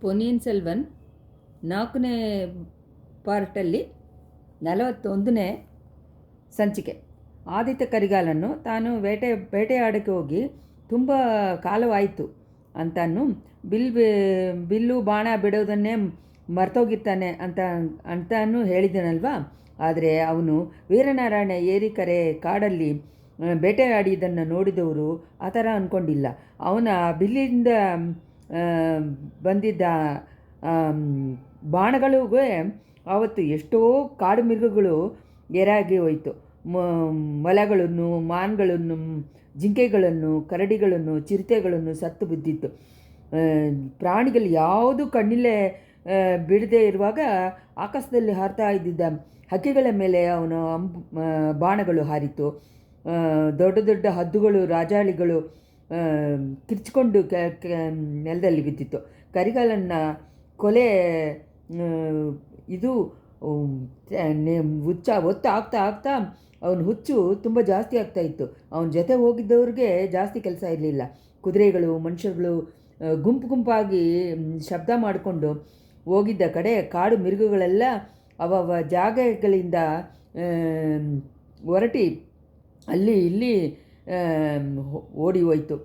ಪೊನ್ನಿಯಿನ್ ಸೆಲ್ವನ್ 4ನೇ ಪಾರ್ಟಲ್ಲಿ 41ನೇ ಸಂಚಿಕೆ. ಆದಿತ್ಯ ಕರಿಗಾಲನ್ನು ತಾನು ಬೇಟೆಯಾಡಕ್ಕೆ ಹೋಗಿ ತುಂಬ ಕಾಲವಾಯಿತು ಅಂತಾನು ಬಿಲ್ಲು ಬಾಣ ಬಿಡೋದನ್ನೇ ಮರ್ತೋಗಿರ್ತಾನೆ ಅಂತಾನು ಹೇಳಿದನಲ್ವಾ. ಆದರೆ ಅವನು ವೀರನಾರಾಯಣ ಏರಿಕೆರೆ ಕಾಡಲ್ಲಿ ಬೇಟೆಯಾಡಿದ್ದನ್ನು ನೋಡಿದವರು ಆ ಥರ ಅಂದ್ಕೊಂಡಿಲ್ಲ. ಅವನ ಬಿಲ್ಲಿಂದ ಬಂದಿದ್ದ ಬಾಣಗಳಿಗೂ ಆವತ್ತು ಎಷ್ಟೋ ಕಾಡು ಮೃಗಗಳು ಎರಾಗಿ ಹೋಯಿತು. ಮೊಲಗಳನ್ನು, ಮಾನ್ಗಳನ್ನು, ಜಿಂಕೆಗಳನ್ನು, ಕರಡಿಗಳನ್ನು, ಚಿರತೆಗಳನ್ನು ಸತ್ತು ಬಿದ್ದಿತ್ತು. ಪ್ರಾಣಿಗಳು ಯಾವುದು ಕಣ್ಣಿಲ್ಲೇ ಬಿಡದೆ ಇರುವಾಗ ಆಕಾಶದಲ್ಲಿ ಹಾರ್ತಾ ಇದ್ದಿದ್ದ ಹಕ್ಕಿಗಳ ಮೇಲೆ ಅವನ ಬಾಣಗಳು ಹಾರಿತು. ದೊಡ್ಡ ದೊಡ್ಡ ಹದ್ದುಗಳು, ರಾಜಾಳಿಗಳು ಕಿರ್ಚಿಕೊಂಡು ನೆಲದಲ್ಲಿ ಬಿದ್ದಿತ್ತು. ಕರಿಗಾಲನ್ನ ಕೊಲೆ ಇದು ಒತ್ತು ಆಗ್ತಾ ಅವನ ಹುಚ್ಚು ತುಂಬ ಜಾಸ್ತಿ ಆಗ್ತಾಯಿತ್ತು. ಅವನ ಜೊತೆ ಹೋಗಿದ್ದವ್ರಿಗೆ ಜಾಸ್ತಿ ಕೆಲಸ ಇರಲಿಲ್ಲ. ಕುದುರೆಗಳು, ಮನುಷ್ಯರುಗಳು ಗುಂಪಾಗಿ ಶಬ್ದ ಮಾಡಿಕೊಂಡು ಹೋಗಿದ್ದ ಕಡೆ ಕಾಡು ಮಿರುಗಗಳೆಲ್ಲ ಅವ ಜಾಗಗಳಿಂದ ಹೊರಟಿ ಅಲ್ಲಿ ಇಲ್ಲಿ ಓಡಿ ಹೋಯಿತು.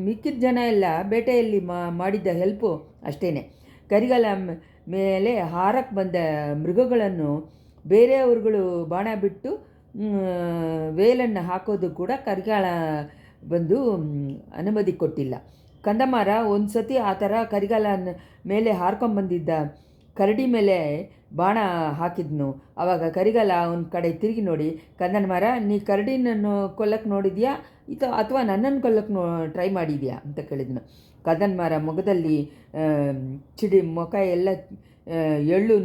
ಮಿಕ್ಕಿದ ಜನ ಎಲ್ಲ ಬೇಟೆಯಲ್ಲಿ ಮಾಡಿದ್ದ ಹೆಲ್ಪು ಅಷ್ಟೇ. ಕರಿಗಾಲ ಮೇಲೆ ಹಾರಕ್ಕೆ ಬಂದ ಮೃಗಗಳನ್ನು ಬೇರೆಯವ್ರುಗಳು ಬಾಣ ಬಿಟ್ಟು ವೇಲನ್ನು ಹಾಕೋದು ಕೂಡ ಕರಿಗಾಲ ಬಂದು ಅನುಮತಿ ಕೊಟ್ಟಿಲ್ಲ. ಕಂದಮಾರ ಒಂದು ಸತಿ ಆ ಥರ ಕರಿಗಾಲನ ಮೇಲೆ ಹಾರ್ಕೊಂಬಂದಿದ್ದ ಕರಡಿ ಮೇಲೆ ಬಾಣ ಹಾಕಿದ್ನು. ಆವಾಗ ಕರಿಗಾಲ ಅವನ ಕಡೆ ತಿರುಗಿ ನೋಡಿ, ಕಂದಮಾರ, ನೀ ಕರಡಿನನ್ನು ಕೊಲ್ಲಕ್ಕೆ ನೋಡಿದ್ಯಾ ಅಥವಾ ನನ್ನನ್ನು ಕೊಲ್ಲಕ್ಕೆ ಟ್ರೈ ಮಾಡಿದ್ಯಾ ಅಂತ ಕೇಳಿದ್ನು. ಕಂದಮಾರ ಮೊಗದಲ್ಲಿ ಮುಖ ಎಲ್ಲ ಎಳ್ಳು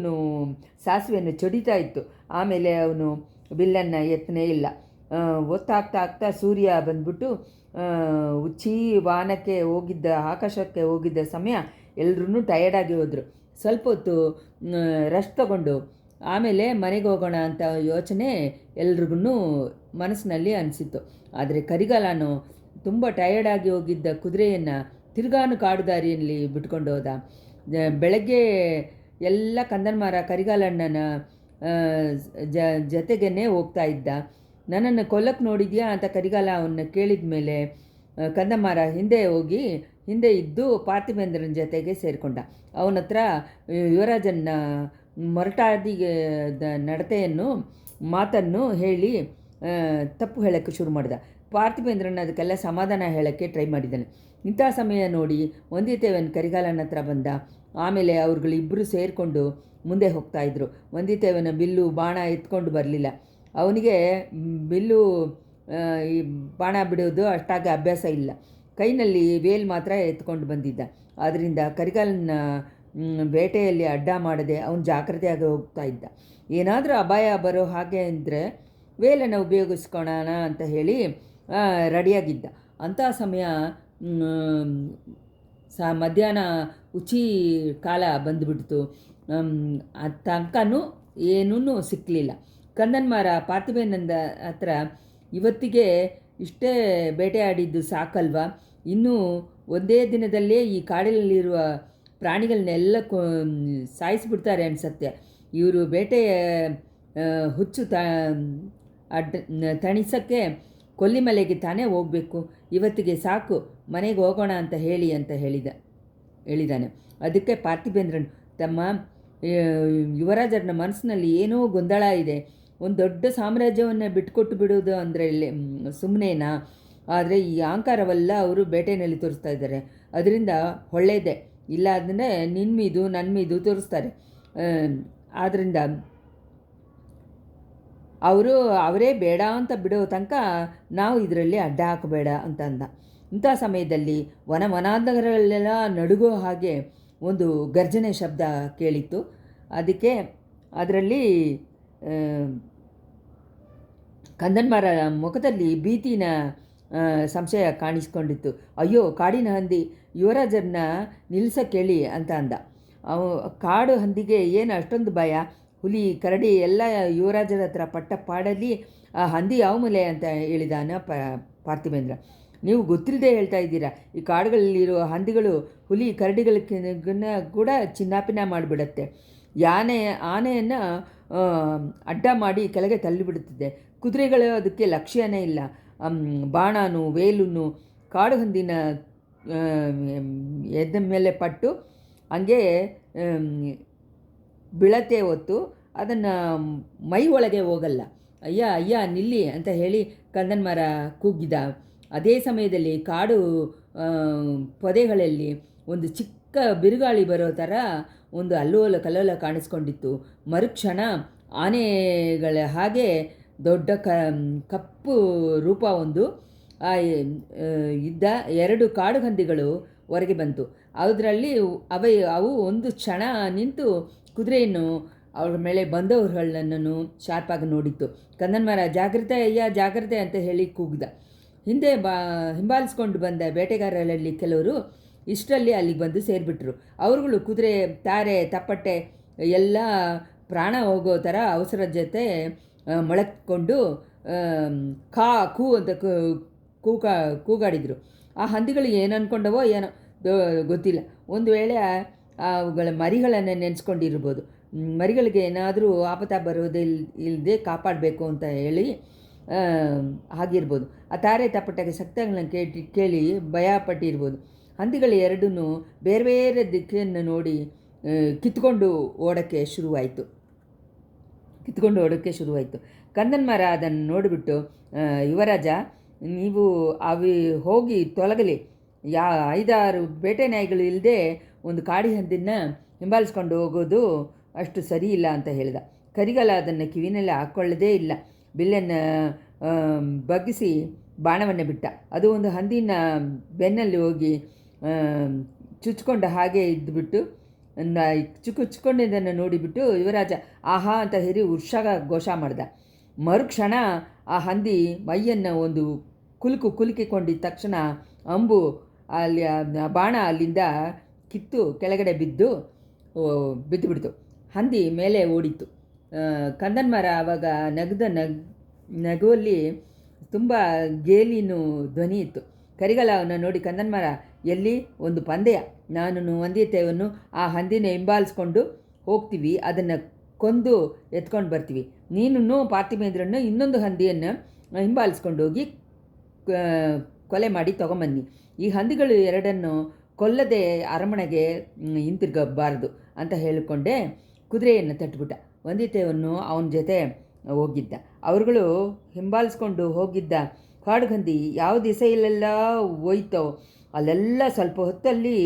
ಸಾಸಿವೆಯನ್ನು ಚಡಿತಾ ಇತ್ತು. ಆಮೇಲೆ ಅವನು ಬಿಲ್ಲನ್ನು ಎತ್ತನೇ ಇಲ್ಲ. ಒತ್ತಾಗ್ತಾ ಸೂರ್ಯ ಬಂದ್ಬಿಟ್ಟು ಉಚ್ಚಿ ವಾನಕ್ಕೆ ಹೋಗಿದ್ದ, ಆಕಾಶಕ್ಕೆ ಹೋಗಿದ್ದ ಸಮಯ ಎಲ್ಲರೂ ಟಯರ್ಡಾಗಿ ಹೋದರು. ಸ್ವಲ್ಪ ಹೊತ್ತು ರೆಸ್ಟ್ ತಗೊಂಡು ಆಮೇಲೆ ಮನೆಗೆ ಹೋಗೋಣ ಅಂತ ಯೋಚನೆ ಎಲ್ರಿಗೂ ಮನಸ್ಸಿನಲ್ಲಿ ಅನಿಸಿತ್ತು. ಆದರೆ ಕರಿಗಾಲನು ತುಂಬ ಟಯರ್ಡಾಗಿ ಹೋಗಿದ್ದ ಕುದುರೆಯನ್ನು ತಿರ್ಗಾನು ಕಾಡು ದಾರಿಯಲ್ಲಿ ಬಿಟ್ಕೊಂಡು ಹೋದ. ಬೆಳಗ್ಗೆ ಎಲ್ಲ ಕಂದಮಾರ ಕರಿಗಾಲಣ್ಣನ ಜೊತೆಗೇ ಹೋಗ್ತಾ ಇದ್ದ. ನನ್ನನ್ನು ಕೊಲ್ಲಕ್ಕೆ ನೋಡಿದ್ಯಾ ಅಂತ ಕರಿಗಾಲ ಅವನ್ನ ಕೇಳಿದ ಮೇಲೆ ಕಂದಮಾರ ಹಿಂದೆ ಇದ್ದು ಪಾರ್ಥಿಬೇಂದ್ರನ ಜೊತೆಗೆ ಸೇರಿಕೊಂಡ. ಅವನ ಹತ್ರ ಯುವರಾಜನ್ನ ಮೊರಟಾದಿಗೆ ನಡತೆಯನ್ನು ಮಾತನ್ನು ಹೇಳಿ ತಪ್ಪು ಹೇಳೋಕ್ಕೆ ಶುರು ಮಾಡಿದ. ಪಾರ್ಥಿಬೇಂದ್ರನ ಅದಕ್ಕೆಲ್ಲ ಸಮಾಧಾನ ಹೇಳೋಕ್ಕೆ ಟ್ರೈ ಮಾಡಿದ್ದಾನೆ. ಇಂಥ ಸಮಯ ನೋಡಿ ವಂದಿತೇವನ್ ಕರಿಗಾಲನ ಹತ್ರ ಬಂದ. ಆಮೇಲೆ ಅವ್ರುಗಳಿಬ್ಬರು ಸೇರಿಕೊಂಡು ಮುಂದೆ ಹೋಗ್ತಾಯಿದ್ರು. ವಂದಿತೇವನ ಬಿಲ್ಲು ಬಾಣ ಎತ್ಕೊಂಡು ಬರಲಿಲ್ಲ. ಅವನಿಗೆ ಬಿಲ್ಲು ಈ ಬಾಣ ಬಿಡೋದು ಅಷ್ಟಾಗಿ ಅಭ್ಯಾಸ ಇಲ್ಲ. ಕೈನಲ್ಲಿ ವೇಲ್ ಮಾತ್ರ ಎತ್ಕೊಂಡು ಬಂದಿದ್ದ. ಆದ್ದರಿಂದ ಕರಿಗಾಲನ ಬೇಟೆಯಲ್ಲಿ ಅಡ್ಡ ಮಾಡದೆ ಅವನು ಜಾಗ್ರತೆಯಾಗಿ ಹೋಗ್ತಾ ಇದ್ದ. ಏನಾದರೂ ಅಪಾಯ ಬರೋ ಹಾಗೆ ಅಂದರೆ ವೇಲನ್ನು ಉಪಯೋಗಿಸ್ಕೊಳ್ಳೋಣ ಅಂತ ಹೇಳಿ ರೆಡಿಯಾಗಿದ್ದ. ಅಂಥ ಸಮಯ ಮಧ್ಯಾಹ್ನ ಉಚ್ಚಿ ಕಾಲ ಬಂದುಬಿಡ್ತು. ತನಕನೂ ಏನೂ ಸಿಕ್ಕಲಿಲ್ಲ. ಕಂದಮಾರ ಪಾರ್ಥಿಬೇಂದ್ರನ ಹತ್ರ, ಇವತ್ತಿಗೆ ಇಷ್ಟೇ ಬೇಟೆಯಾಡಿದ್ದು ಸಾಕಲ್ವಾ? ಇನ್ನೂ ಒಂದೇ ದಿನದಲ್ಲೇ ಈ ಕಾಡಿನಲ್ಲಿರುವ ಪ್ರಾಣಿಗಳನ್ನೆಲ್ಲ ಸಾಯಿಸಿಬಿಡ್ತಾರೆ ಅನಿಸತ್ತೆ. ಇವರು ಬೇಟೆ ಹುಚ್ಚು ತಣಿಸೋಕ್ಕೆ ಕೊಲ್ಲಿಮಲೆಗೆ ತಾನೇ ಹೋಗಬೇಕು. ಇವತ್ತಿಗೆ ಸಾಕು, ಮನೆಗೆ ಹೋಗೋಣ ಅಂತ ಹೇಳಿದಾನೆ. ಅದಕ್ಕೆ ಪಾರ್ಥಿಬೇಂದ್ರನ್, ತಮ್ಮ ಯುವರಾಜರನ್ನ ಮನಸ್ಸಿನಲ್ಲಿ ಏನೋ ಗೊಂದಲ ಇದೆ. ಒಂದು ದೊಡ್ಡ ಸಾಮ್ರಾಜ್ಯವನ್ನು ಬಿಟ್ಕೊಟ್ಟು ಬಿಡೋದು ಅಂದರೆ ಸುಮ್ಮನೆನಾ? ಆದರೆ ಈ ಅಹಂಕಾರವೆಲ್ಲ ಅವರು ಬೇಟೆಯಲ್ಲಿ ತೋರಿಸ್ತಾ ಇದ್ದಾರೆ. ಅದರಿಂದ ಒಳ್ಳೆಯದೇ. ಇಲ್ಲ ಅಂದರೆ ನನ್ನ ಮೀದು ತೋರಿಸ್ತಾರೆ. ಆದ್ದರಿಂದ ಅವರೇ ಬೇಡ ಅಂತ ಬಿಡೋ ತನಕ ನಾವು ಇದರಲ್ಲಿ ಅಡ್ಡ ಹಾಕಬೇಡ ಅಂತ ಅಂದ. ಇಂಥ ಸಮಯದಲ್ಲಿ ವನಾಂತರಗಳೆಲ್ಲ ನಡುಗೋ ಹಾಗೆ ಒಂದು ಗರ್ಜನೆ ಶಬ್ದ ಕೇಳಿತ್ತು. ಅದರಲ್ಲಿ ಕಂದಮಾರ ಮುಖದಲ್ಲಿ ಭೀತಿನ ಸಂಶಯ ಕಾಣಿಸ್ಕೊಂಡಿತ್ತು. ಅಯ್ಯೋ, ಕಾಡಿನ ಹಂದಿ, ಯುವರಾಜರನ್ನ ನಿಲ್ಲಿಸೋಕ್ಕೆ ಹೇಳಿ ಅಂತ ಅಂದ. ಕಾಡು ಹಂದಿಗೆ ಏನು ಅಷ್ಟೊಂದು ಭಯ? ಹುಲಿ, ಕರಡಿ ಎಲ್ಲ ಯುವರಾಜರ ಹತ್ರ ಪಟ್ಟ ಪಾಡಲ್ಲಿ ಆ ಹಂದಿ ಯಾವ ಮೂಲೆ ಅಂತ ಹೇಳಿದಾನ ಪಾರ್ಥಿಬೇಂದ್ರ. ನೀವು ಗೊತ್ತಿಲ್ಲದೆ ಹೇಳ್ತಾ ಇದ್ದೀರಾ. ಈ ಕಾಡುಗಳಲ್ಲಿರೋ ಹಂದಿಗಳು ಹುಲಿ ಕರಡಿಗಳನ್ನ ಕೂಡ ಚಿನ್ನಾಪಿನ ಮಾಡಿಬಿಡತ್ತೆ. ಆನೆಯನ್ನು ಅಡ್ಡ ಮಾಡಿ ಕೆಳಗೆ ತಳ್ಳಿಬಿಡುತ್ತದೆ. ಕುದುರೆಗಳು ಅದಕ್ಕೆ ಲಕ್ಷ್ಯನೇ ಇಲ್ಲ. ಬಾಣನು ವೇಲುನು ಕಾಡು ಹಂದಿನ ಎದ್ದ ಮೇಲೆ ಪಟ್ಟು ಹಂಗೆ ಬೀಳತ್ತೆ ಹೊತ್ತು ಅದನ್ನು ಮೈ ಒಳಗೆ ಹೋಗಲ್ಲ. ಅಯ್ಯ ಅಯ್ಯ ನಿಲ್ಲಿ ಅಂತ ಹೇಳಿ ಕಂದನ್ ಮರ ಕೂಗಿದ. ಅದೇ ಸಮಯದಲ್ಲಿ ಕಾಡು ಪೊದೆಗಳಲ್ಲಿ ಒಂದು ಚಿಕ್ಕ ಬಿರುಗಾಳಿ ಬರೋ ಥರ ಒಂದು ಅಲ್ಲೋಲ ಕಲ್ಲೋಲ ಕಾಣಿಸ್ಕೊಂಡಿತ್ತು. ಮರುಕ್ಷಣ ಆನೆಗಳ ಹಾಗೆ ದೊಡ್ಡ ಕಪ್ಪು ರೂಪ ಒಂದು ಇದ್ದ 2 ಕಾಡು ಹಂದಿಗಳು ಹೊರಗೆ ಬಂತು. ಅದರಲ್ಲಿ ಅವು ಒಂದು ಕ್ಷಣ ನಿಂತು ಕುದುರೆಯನ್ನು ಅವ್ರ ಮೇಲೆ ಬಂದವರುಗಳನ್ನು ಶಾರ್ಪಾಗಿ ನೋಡಿತ್ತು. ಕಂದನ್ ಮರ ಜಾಗ್ರತೆ ಅಯ್ಯ ಜಾಗ್ರತೆ ಅಂತ ಹೇಳಿ ಕೂಗ್ದ. ಹಿಂಬಾಲಿಸ್ಕೊಂಡು ಬಂದ ಬೇಟೆಗಾರರಲ್ಲಿ ಕೆಲವರು ಇಷ್ಟರಲ್ಲಿ ಅಲ್ಲಿಗೆ ಬಂದು ಸೇರಿಬಿಟ್ರು. ಅವರುಗಳು ಕುದುರೆ, ತಾರೆ, ತಪ್ಪಟ್ಟೆ ಎಲ್ಲ ಪ್ರಾಣ ಹೋಗೋ ಥರ ಅವಸರದ ಜೊತೆ ಮೊಳಕೊಂಡು ಕಾ ಕೂ ಅಂತ ಕೂಗಾಡಿದರು. ಆ ಹಂದಿಗಳು ಏನು ಅಂದ್ಕೊಂಡವೋ ಏನೋ ಗೊತ್ತಿಲ್ಲ. ಒಂದು ವೇಳೆ ಅವುಗಳ ಮರಿಗಳನ್ನು ನೆನೆಸ್ಕೊಂಡಿರ್ಬೋದು. ಮರಿಗಳಿಗೆ ಏನಾದರೂ ಆಪತ್ತ ಇಲ್ಲದೆ ಕಾಪಾಡಬೇಕು ಅಂತ ಹೇಳಿ ಆಗಿರ್ಬೋದು. ಆ ತಾರೆ ತಪ್ಪಟ್ಟಾಗೆ ಶಕ್ತಿಗಳನ್ನ ಕೇಳಿ ಭಯಪಟ್ಟಿರ್ಬೋದು. ಹಂದಿಗಳು ಎರಡೂ ಬೇರೆ ಬೇರೆ ದಿಕ್ಕನ್ನು ನೋಡಿ ಕಿತ್ಕೊಂಡು ಓಡೋಕ್ಕೆ ಶುರುವಾಯಿತು. ಕಂದನ್ ಮರ ಅದನ್ನು ನೋಡಿಬಿಟ್ಟು, ಯುವರಾಜ, ನೀವು ಹೋಗಿ ತೊಲಗಲಿ. 5-6 ಬೇಟೆ ನಾಯಿಗಳು ಇಲ್ಲದೆ ಒಂದು ಕಾಡಿ ಹಂದಿನ ಹಿಂಬಾಲಿಸ್ಕೊಂಡು ಹೋಗೋದು ಅಷ್ಟು ಸರಿ ಇಲ್ಲ ಅಂತ ಹೇಳಿದ. ಕರಿಗಾಲ ಅದನ್ನು ಕಿವಿನಲ್ಲಿ ಹಾಕ್ಕೊಳ್ಳೋದೇ ಇಲ್ಲ. ಬಿಲ್ಲನ್ನು ಬಗ್ಗಿಸಿ ಬಾಣವನ್ನು ಬಿಟ್ಟ. ಅದು ಒಂದು ಹಂದಿನ ಬೆನ್ನಲ್ಲಿ ಹೋಗಿ ಚುಚ್ಕೊಂಡ ಹಾಗೆ ಇದ್ದುಬಿಟ್ಟು ಚುಚ್ಕೊಂಡಿದ್ದನ್ನು ನೋಡಿಬಿಟ್ಟು ಯುವರಾಜ ಆಹಾ ಅಂತ ಹೇರಿ ಉರ್ಷಾಗ ಘೋಷ ಮಾಡ್ದ. ಮರುಕ್ಷಣ ಆ ಹಂದಿ ಮೈಯನ್ನು ಒಂದು ಕುಲುಕಿಕೊಂಡಿದ್ದ ತಕ್ಷಣ ಅಂಬು ಅಲ್ಲಿ ಬಾಣ ಅಲ್ಲಿಂದ ಕಿತ್ತು ಕೆಳಗಡೆ ಬಿದ್ದುಬಿಡ್ತು. ಹಂದಿ ಮೇಲೆ ಓಡಿತು. ಕಂದನ್ ಮರ ಆವಾಗ ನಗುವಲ್ಲಿ ತುಂಬ ಗೇಲಿನ ಧ್ವನಿ ಇತ್ತು. ಕರಿಗಾಲ ಅವನ್ನ ನೋಡಿ, ಕಂದನ್ ಮರ, ಎಲ್ಲಿ ಒಂದು ಪಂದ್ಯ, ನಾನು ವಂದ್ಯತೆಯನ್ನು ಆ ಹಂದಿನ ಹಿಂಬಾಲಿಸ್ಕೊಂಡು ಹೋಗ್ತೀವಿ, ಅದನ್ನು ಕೊಂದು ಎತ್ಕೊಂಡು ಬರ್ತೀವಿ. ನೀನು ಪಾರ್ಥಿಮೇಂದ್ರನ್ನು ಇನ್ನೊಂದು ಹಂದಿಯನ್ನು ಹಿಂಬಾಲಿಸ್ಕೊಂಡು ಹೋಗಿ ಕೊಲೆ ಮಾಡಿ ತೊಗೊಂಬನ್ನಿ. ಈ ಹಂದಿಗಳು ಎರಡನ್ನು ಕೊಲ್ಲದೆ ಅರಮನೆಗೆ ಹಿಂತಿರುಗಬಾರ್ದು ಅಂತ ಹೇಳಿಕೊಂಡೆ ಕುದುರೆಯನ್ನು ತಟ್ಟಿಬಿಟ್ಟ. ವಂದಿತೆಯನ್ನು ಅವನ ಜೊತೆ ಹೋಗಿದ್ದ. ಅವರುಗಳು ಹಿಂಬಾಲಿಸ್ಕೊಂಡು ಹೋಗಿದ್ದ ಕಾಡುಗಂದಿ ಯಾವ ದಿಸೆಯಲ್ಲೆಲ್ಲ ಹೋಯ್ತೋ ಅಲ್ಲೆಲ್ಲ ಸ್ವಲ್ಪ ಹೊತ್ತಲ್ಲಿ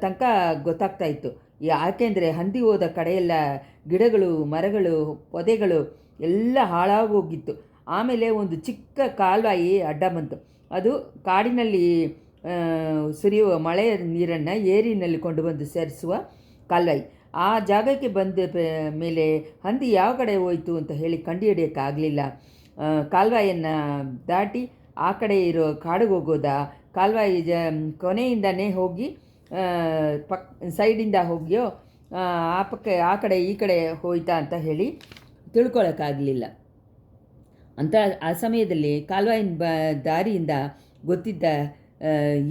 ತನಕ ಗೊತ್ತಾಗ್ತಾಯಿತ್ತು. ಯಾಕೆಂದರೆ ಹಂದಿ ಹೋದ ಕಡೆಯೆಲ್ಲ ಗಿಡಗಳು, ಮರಗಳು, ಪೊದೆಗಳು ಎಲ್ಲ ಹಾಳಾಗೋಗಿತ್ತು. ಆಮೇಲೆ ಒಂದು ಚಿಕ್ಕ ಕಾಲ್ವಾಯಿ ಅಡ್ಡ ಬಂತು. ಅದು ಕಾಡಿನಲ್ಲಿ ಸುರಿಯುವ ಮಳೆಯ ನೀರನ್ನು ಏರಿನಲ್ಲಿ ಕೊಂಡು ಬಂದು ಸೇರಿಸುವ ಕಾಲ್ವಾಯಿ. ಆ ಜಾಗಕ್ಕೆ ಬಂದ ಮೇಲೆ ಹಂದಿ ಯಾವ ಕಡೆ ಹೋಯಿತು ಅಂತ ಹೇಳಿ ಕಂಡುಹಿಡಿಯೋಕ್ಕಾಗಲಿಲ್ಲ. ಕಾಲ್ವಾಯಿಯನ್ನು ದಾಟಿ ಆ ಕಡೆ ಇರೋ ಕಾಡಿಗೆ ಹೋಗೋದಾ, ಕಾಲ್ವಾಯಿ ಕೊನೆಯಿಂದನೇ ಹೋಗಿ ಸೈಡಿಂದ ಹೋಗಿಯೋ ಆ ಕಡೆ ಈ ಕಡೆ ಹೋಯ್ತಾ ಅಂತ ಹೇಳಿ ತಿಳ್ಕೊಳ್ಳೋಕ್ಕಾಗಲಿಲ್ಲ. ಅಂತ ಆ ಸಮಯದಲ್ಲಿ ಕಾಲ್ವಾಯಿನ ದಾರಿಯಿಂದ ಗೊತ್ತಿದ್ದ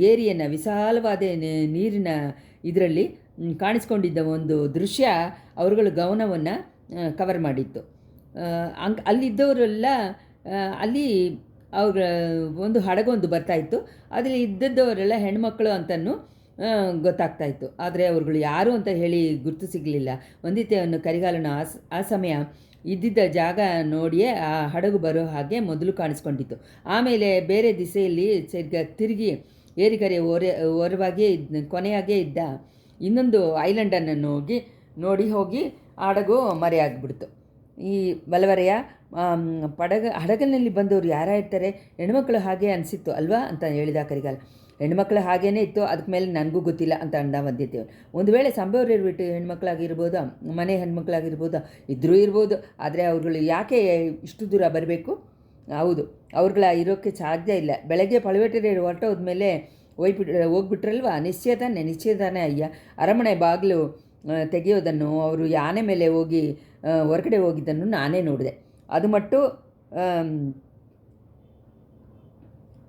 ಏರಿಯನ್ನು ವಿಶಾಲವಾದ ನೀರಿನ ಇದರಲ್ಲಿ ಕಾಣಿಸ್ಕೊಂಡಿದ್ದ ಒಂದು ದೃಶ್ಯ ಅವರುಗಳ ಗಮನವನ್ನು ಕವರ್ ಮಾಡಿತ್ತು. ಅಲ್ಲಿದ್ದವರೆಲ್ಲ ಅಲ್ಲಿ ಅವ್ರ ಒಂದು ಹಡಗೊಂದು ಬರ್ತಾಯಿತ್ತು. ಅದರಲ್ಲಿ ಇದ್ದದ್ದವರೆಲ್ಲ ಹೆಣ್ಮಕ್ಳು ಅಂತಲೂ ಗೊತ್ತಾಗ್ತಾಯಿತ್ತು. ಆದರೆ ಅವ್ರುಗಳು ಯಾರು ಅಂತ ಹೇಳಿ ಗುರ್ತು ಸಿಗಲಿಲ್ಲ. ವಂದಿತೆಯನ್ನು ಕರಿಗಾಲನ ಆ ಸಮಯ ಇದ್ದಿದ್ದ ಜಾಗ ನೋಡಿಯೇ ಆ ಹಡಗು ಬರೋ ಹಾಗೆ ಮೊದಲು ಕಾಣಿಸ್ಕೊಂಡಿತ್ತು. ಆಮೇಲೆ ಬೇರೆ ದಿಸೆಯಲ್ಲಿ ತಿರುಗಿ ಏರಿಕರೆ ಓರವಾಗೇ ಕೊನೆಯಾಗೇ ಇದ್ದ ಇನ್ನೊಂದು ಐಲ್ಯಾಂಡನ್ನು ನೋಡಿ ಹೋಗಿ ಹಡಗು ಮರೆಯಾಗಿಬಿಡ್ತು. ಈ ಬಲವರೆಯ ಹಡಗಿನಲ್ಲಿ ಬಂದವರು ಯಾರಿರ್ತಾರೆ, ಹೆಣ್ಮಕ್ಳು ಹಾಗೆ ಅನಿಸಿತ್ತು ಅಲ್ವಾ ಅಂತ ಹೇಳಿದ ಕರಿಗಾಲ. ಹೆಣ್ಮಕ್ಳು ಹಾಗೇ ಇತ್ತು, ಅದಕ್ಕೆ ಮೇಲೆ ನನಗೂ ಗೊತ್ತಿಲ್ಲ ಅಂತ ಅಂದ ವಂದಿತೇವರು. ಒಂದು ವೇಳೆ ಸಂಭವ್ರು ಇರ್ಬಿಟ್ಟು ಹೆಣ್ಮಕ್ಳಾಗಿರ್ಬೋದಾ, ಮನೆ ಹೆಣ್ಮಕ್ಳಾಗಿರ್ಬೋದಾ, ಇದ್ರೂ ಇರ್ಬೋದು. ಆದರೆ ಅವ್ರುಗಳು ಯಾಕೆ ಇಷ್ಟು ದೂರ ಬರಬೇಕು? ಹೌದು, ಅವ್ರುಗಳ ಇರೋಕ್ಕೆ ಸಾಧ್ಯ ಇಲ್ಲ. ಬೆಳಗ್ಗೆ ಪಳವೇಟರೆ ಹೊರಟೋದ್ಮೇಲೆ ಹೋಗ್ಬಿಟ್ರಲ್ವ, ನಿಶ್ಚಯತಾನೇ ಅಯ್ಯ. ಅರಮನೆ ಬಾಗಿಲು ತೆಗೆಯೋದನ್ನು, ಅವರು ಯಾನೆ ಮೇಲೆ ಹೋಗಿ ಹೊರಗಡೆ ಹೋಗಿದ್ದನ್ನು ನಾನೇ ನೋಡಿದೆ. ಅದು ಮಟ್ಟು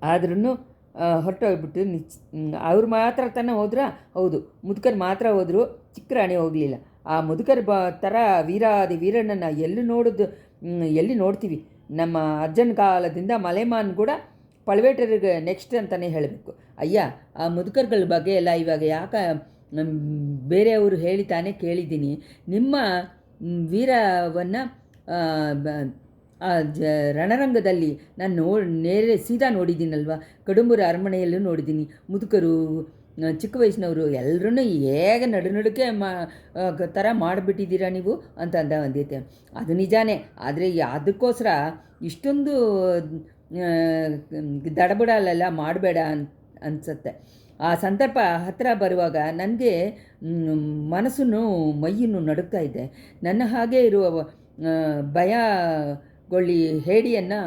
ಆದ್ರೂ ಹೊರಟೋಗ್ಬಿಟ್ಟು ಅವ್ರು ಮಾತ್ರ ತಾನೇ ಹೋದ್ರ? ಹೌದು, ಮುದುಕರು ಮಾತ್ರ ಹೋದರು, ಚಿಕ್ಕ ರಾಣಿ ಹೋಗಲಿಲ್ಲ. ಆ ಮುದುಕರ ಥರ ವೀರಾದಿ ವೀರಣ್ಣನ ಎಲ್ಲಿ ನೋಡ್ತೀವಿ? ನಮ್ಮ ಅಜ್ಜನ ಕಾಲದಿಂದ ಮಲೆಮಾನ್ ಕೂಡ ಪಳವೇಟರಿಗೆ ನೆಕ್ಸ್ಟ್ ಅಂತಲೇ ಹೇಳಬೇಕು. ಅಯ್ಯ, ಆ ಮುದುಕರುಗಳ ಬಗ್ಗೆ ಎಲ್ಲ ಇವಾಗ ಯಾಕೆ ಬೇರೆಯವರು ಹೇಳಿ ತಾನೇ ಕೇಳಿದ್ದೀನಿ. ನಿಮ್ಮ ವೀರವನ್ನು ರಣರಂಗದಲ್ಲಿ ನಾನು ಸೀದಾ ನೋಡಿದ್ದೀನಲ್ವ, ಕಡುಂಬರ ಅರಮನೆಯಲ್ಲೂ ನೋಡಿದ್ದೀನಿ. ಮುದುಕರು, ಚಿಕ್ಕ ವಯಸ್ಸಿನವರು ಎಲ್ಲರೂ ಹೇಗೆ ನಡುನಡುಕೆ ಥರ ಮಾಡಿಬಿಟ್ಟಿದ್ದೀರಾ ನೀವು ಅಂತ ಅಂದೈತೆ. ಅದು ನಿಜಾನೇ. ಆದರೆ ಅದಕ್ಕೋಸ್ಕರ ಇಷ್ಟೊಂದು ದಡಬಡಲೆಲ್ಲ ಮಾಡಬೇಡ ಅನಿಸುತ್ತೆ. ಆ ಸಂದರ್ಭ ಹತ್ತಿರ ಬರುವಾಗ ನನಗೆ ಮನಸ್ಸನ್ನು ಮೈಯನ್ನು ನಡುಗ್ತಾ ಇದೆ. ನನ್ನ ಹಾಗೆ ಇರುವ ಭಯಗೊಳ್ಳಿ ಹೇಡಿಯನ್ನು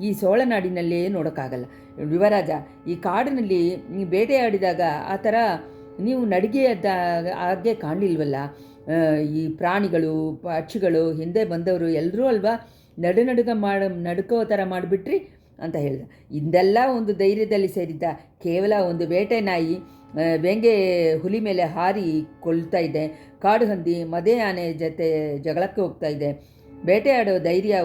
ಈ ಸೋಳನಾಡಿನಲ್ಲೇ ನೋಡೋಕ್ಕಾಗಲ್ಲ. ಯುವರಾಜ, ಈ ಕಾಡಿನಲ್ಲಿ ಬೇಟೆಯಾಡಿದಾಗ ಆ ಥರ ನೀವು ನಡಿಗೆಯದ್ದ ಹಾಗೆ ಕಾಣಲಿಲ್ವಲ್ಲ? ಈ ಪ್ರಾಣಿಗಳು, ಪಕ್ಷಿಗಳು, ಹಿಂದೆ ಬಂದವರು ಎಲ್ಲರೂ ಅಲ್ವಾ ನಡುಕೋ ಥರ ಮಾಡಿಬಿಟ್ರಿ ಅಂತ ಹೇಳಿದ. ಇದೆಲ್ಲ ಒಂದು ಧೈರ್ಯದಲ್ಲಿ ಸೇರಿದ್ದ. ಕೇವಲ ಒಂದು ಬೇಟೆ ನಾಯಿ ವೆಂಗೆ ಹುಲಿ ಮೇಲೆ ಹಾರಿ ಕೊಲ್ತಾ ಇದೆ, ಕಾಡು ಹಂದಿ ಮದೆ ಆನೆ ಜೊತೆ ಜಗಳಕ್ಕೆ ಹೋಗ್ತಾ ಇದೆ. ಬೇಟೆಯಾಡೋ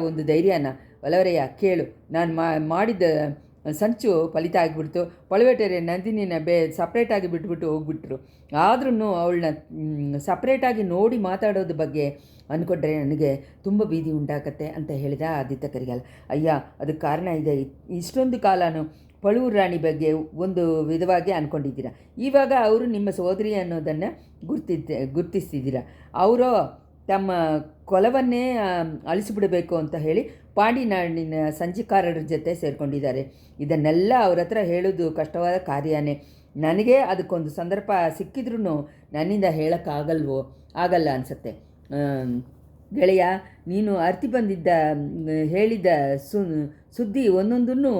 ಒಂದು ಧೈರ್ಯನ ಒಲವರೆಯ ಕೇಳು. ನಾನು ಮಾಡಿದ ಸಂಚು ಫಲಿತ ಆಗಿಬಿಡ್ತು. ಪಳವೇಟರೆ ನಂದಿನಿನ ಸಪ್ರೇಟಾಗಿ ಬಿಟ್ಬಿಟ್ಟು ಹೋಗ್ಬಿಟ್ರು. ಆದ್ರೂ ಅವಳನ್ನ ಸಪ್ರೇಟಾಗಿ ನೋಡಿ ಮಾತಾಡೋದ್ರ ಬಗ್ಗೆ ಅಂದ್ಕೊಂಡ್ರೆ ನನಗೆ ತುಂಬ ಭೀತಿ ಉಂಟಾಗತ್ತೆ ಅಂತ ಹೇಳಿದ ಆದಿತ್ಯ ಕರಿಗಾಲ. ಅಯ್ಯ, ಅದಕ್ಕೆ ಕಾರಣ ಇದೆ. ಇಷ್ಟೊಂದು ಕಾಲನು ಪಳುವೂರು ರಾಣಿ ಬಗ್ಗೆ ಒಂದು ವಿಧವಾಗಿ ಅಂದ್ಕೊಂಡಿದ್ದೀರ. ಇವಾಗ ಅವರು ನಿಮ್ಮ ಸೋದರಿ ಅನ್ನೋದನ್ನು ಗುರ್ತಿಸ್ತಿದ್ದೀರ. ಅವರು ತಮ್ಮ ಕೊಲವನ್ನೇ ಅಳಿಸಿಬಿಡಬೇಕು ಅಂತ ಹೇಳಿ ಪಾಂಡಿನಾಡಿನ ಸಂಚಿಕಾರರ ಜೊತೆ ಸೇರಿಕೊಂಡಿದ್ದಾರೆ. ಇದನ್ನೆಲ್ಲ ಅವ್ರ ಹತ್ರ ಹೇಳೋದು ಕಷ್ಟವಾದ ಕಾರ್ಯನೇ. ನನಗೆ ಅದಕ್ಕೊಂದು ಸಂದರ್ಭ ಸಿಕ್ಕಿದ್ರೂ ನನ್ನಿಂದ ಆಗಲ್ಲ ಅನಿಸುತ್ತೆ. ಗೆಳೆಯ, ನೀನು ಅರ್ತಿ ಬಂದಿದ್ದ ಹೇಳಿದ ಸುದ್ದಿ ಒಂದೊಂದನ್ನು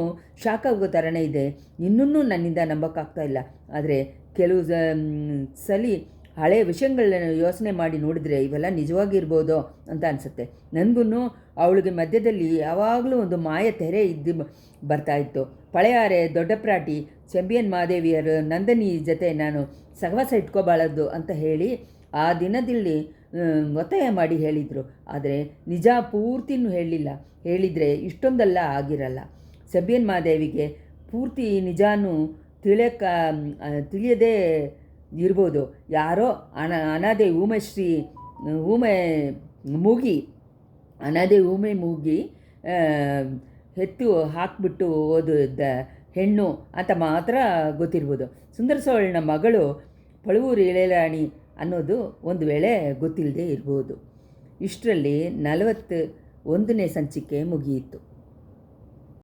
ಶಾಕ್ ಆಗೋ ಥರನೇ ಇದೆ. ಇನ್ನೂ ನನ್ನಿಂದ ನಂಬೋಕ್ಕಾಗ್ತಾ ಇಲ್ಲ. ಆದರೆ ಕೆಲವು ಸಲಿ ಹಳೆಯ ವಿಷಯಗಳನ್ನ ಯೋಚನೆ ಮಾಡಿ ನೋಡಿದರೆ ಇವೆಲ್ಲ ನಿಜವಾಗಿರ್ಬೋದು ಅಂತ ಅನಿಸುತ್ತೆ. ನನಗೂ ಅವಳಿಗೆ ಮಧ್ಯದಲ್ಲಿ ಯಾವಾಗಲೂ ಒಂದು ಮಾಯ ತೆರೆ ಬರ್ತಾಯಿತ್ತು. ಪಳೆಯಾರೆ, ದೊಡ್ಡ ಪ್ರಾಟಿ, ಚೆಂಬಿಯನ್ ಮಾದೇವಿಯರು, ನಂದಿನಿ ಜೊತೆ ನಾನು ಸಹವಾಸ ಇಟ್ಕೋಬಾಳದು ಅಂತ ಹೇಳಿ ಆ ದಿನದಲ್ಲಿ ಒತ್ತಾಯ ಮಾಡಿ ಹೇಳಿದರು. ಆದರೆ ನಿಜ ಪೂರ್ತಿನೂ ಹೇಳಲಿಲ್ಲ. ಹೇಳಿದರೆ ಇಷ್ಟೊಂದೆಲ್ಲ ಆಗಿರಲ್ಲ. ಚೆಂಬಿಯನ್ ಮಾದೇವಿಗೆ ಪೂರ್ತಿ ನಿಜಾನೂ ತಿಳಿಯದೇ ಇರ್ಬೋದು. ಯಾರೋ ಅನಾದೆ ಊಮೆ ಮೂಗಿ ಹೆತ್ತು ಹಾಕಿಬಿಟ್ಟು ಓದಿದ್ದ ಹೆಣ್ಣು ಅಂತ ಮಾತ್ರ ಗೊತ್ತಿರ್ಬೋದು. ಸುಂದರ ಸೋಳನ ಮಗಳು ಪಳುವೂರು ಇಳೆರಾಣಿ ಅನ್ನೋದು ಒಂದು ವೇಳೆ ಗೊತ್ತಿಲ್ಲದೆ ಇರ್ಬೋದು. ಇಷ್ಟರಲ್ಲಿ 41ನೇ ಸಂಚಿಕೆ ಮುಗಿಯಿತು.